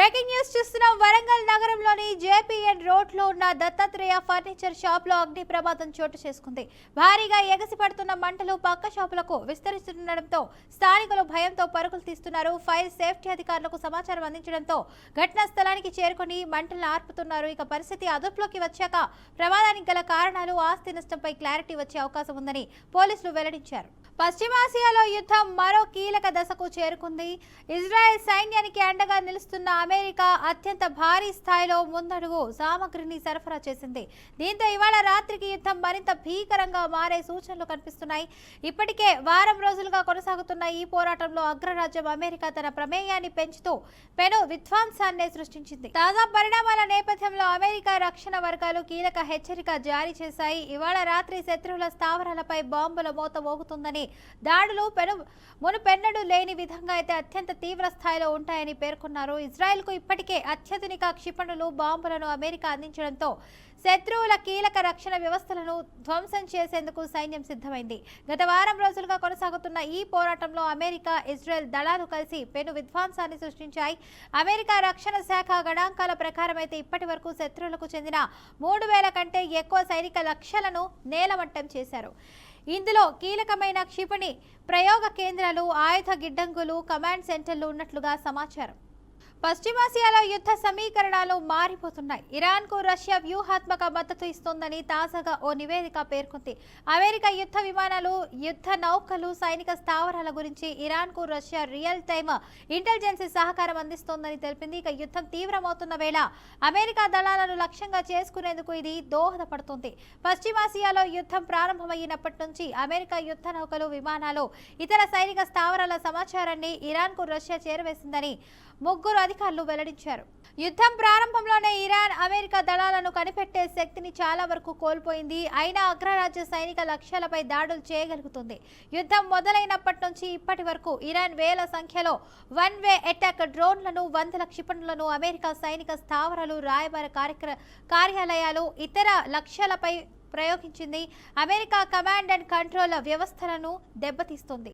Breaking news చూస్తున్నాం. వరంగల్ నగరంలోని JPN రోడ్లో ఉన్న దత్తాత్రేయ ఫర్నిచర్ షాప్లో అగ్ని ప్రమాదం చోటు చేసుకుంది. భారీగా ఎగసిపడుతున్న మంటలు పక్క షాపులకు విస్తరిస్తుండటంతో స్థానికులు భయంతో పరుగులు తీస్తున్నారు. ఫైర్ సేఫ్టీ అధికారులకు సమాచారం అందించడంతో ఘటనా స్థలానికి చేరుకుని మంటలను ఆర్పుతున్నారు. ఇక పరిస్థితి అదుపులోకి వచ్చాక ప్రమాదానికి గల కారణాలు, ఆస్తి నష్టంపై క్లారిటీ వచ్చే అవకాశం ఉందని పోలీసులు వెల్లడించారు. పశ్చిమాసియాలో యుద్ధం మరో కీలక దశకు చేరుకుంది. ఇజ్రాయెల్ సైన్యానికి అండగా నిలుస్తున్న అమెరికా అత్యంత భారీ స్థాయిలో ముందడుగు సామగ్రిని సరఫరా చేసింది. దీంతో ఇవాళ రాత్రికి యుద్ధం మరింత భీకరంగా మారే సూచనలు కనిపిస్తున్నాయి. ఇప్పటికే వారం రోజులుగా కొనసాగుతున్న ఈ పోరాటంలో అగ్రరాజ్యం అమెరికా తన ప్రమేయాన్ని పెంచుతూ పెను విధ్వంసాన్ని సృష్టించింది. తాజా పరిణామాల నేపథ్యంలో అమెరికా రక్షణ వర్గాలు కీలక హెచ్చరిక జారీ చేశాయి. ఇవాళ రాత్రి శత్రువుల స్థావరాలపై బాంబుల మోత మోగుతుందని, దాడులు మునుపెన్నడూ లేని విధంగా అయితే అత్యంత తీవ్ర స్థాయిలో ఉంటాయని పేర్కొన్నారు. ఇజ్రాయెల్కు ఇప్పటికే అత్యాధునిక క్షిపణులు, బాంబులను అమెరికా అందించడంతో శత్రువుల కీలక రక్షణ వ్యవస్థలను ధ్వంసం చేసేందుకు సైన్యం సిద్ధమైంది. గత వారం రోజులుగా కొనసాగుతున్న ఈ పోరాటంలో అమెరికా, ఇజ్రాయెల్ దళాలు కలిసి పెను విధ్వంసాన్ని సృష్టించాయి. అమెరికా రక్షణ శాఖ గణాంకాల ప్రకారం అయితే ఇప్పటి వరకు శత్రువులకు చెందిన 3000 కంటే ఎక్కువ సైనిక లక్ష్యాలను నేలమట్టం చేశారు. ఇందులో కీలకమైన క్షిపణి ప్రయోగ కేంద్రాలు, ఆయుధ గిడ్డంగులు, కమాండ్ సెంటర్లు ఉన్నట్లుగా సమాచారం. పశ్చిమాసియాలో యుద్ధ సమీకరణాలు మారిపోతున్నాయి. ఇరాన్కు రష్యా వ్యూహాత్మక మద్దతు ఇస్తోందని తాజాగా ఓ నివేదిక పేర్కొంది. అమెరికా యుద్ధ విమానాలు, యుద్ధ నౌకలు, సైనిక స్థావరాల గురించి ఇరాన్కు రష్యా రియల్ టైమ్ ఇంటెలిజెన్స్ సహకారం అందిస్తోందని తెలిపింది. ఇక యుద్ధం తీవ్రమవుతున్న వేళ అమెరికా దళాలను లక్ష్యంగా చేసుకునేందుకు ఇది దోహదపడుతుంది. పశ్చిమాసియాలో యుద్ధం ప్రారంభమైనప్పటి నుంచి అమెరికా యుద్ధ నౌకలు, విమానాలు, ఇతర సైనిక స్థావరాల సమాచారాన్ని ఇరాన్కు రష్యా చేరవేసిందని ముగ్గురు అధికారులు వెల్లడించారు. యుద్ధం ప్రారంభంలోనే ఇరాన్ అమెరికా దళాలను కనిపెట్టే శక్తిని చాలా వరకు కోల్పోయింది. అయినా అగ్రరాజ్య సైనిక లక్ష్యాలపై దాడులు చేయగలుగుతుంది. యుద్ధం మొదలైనప్పటి నుంచి ఇప్పటి వరకు ఇరాన్ వేల సంఖ్యలో వన్ వే అటాక్ డ్రోన్లను, వందల క్షిపణులను అమెరికా సైనిక స్థావరాలు, రాయబార కార్యాలయాలు, ఇతర లక్ష్యాలపై ప్రయోగించింది. అమెరికా కమాండ్ అండ్ కంట్రోల్ వ్యవస్థలను దెబ్బతీస్తుంది.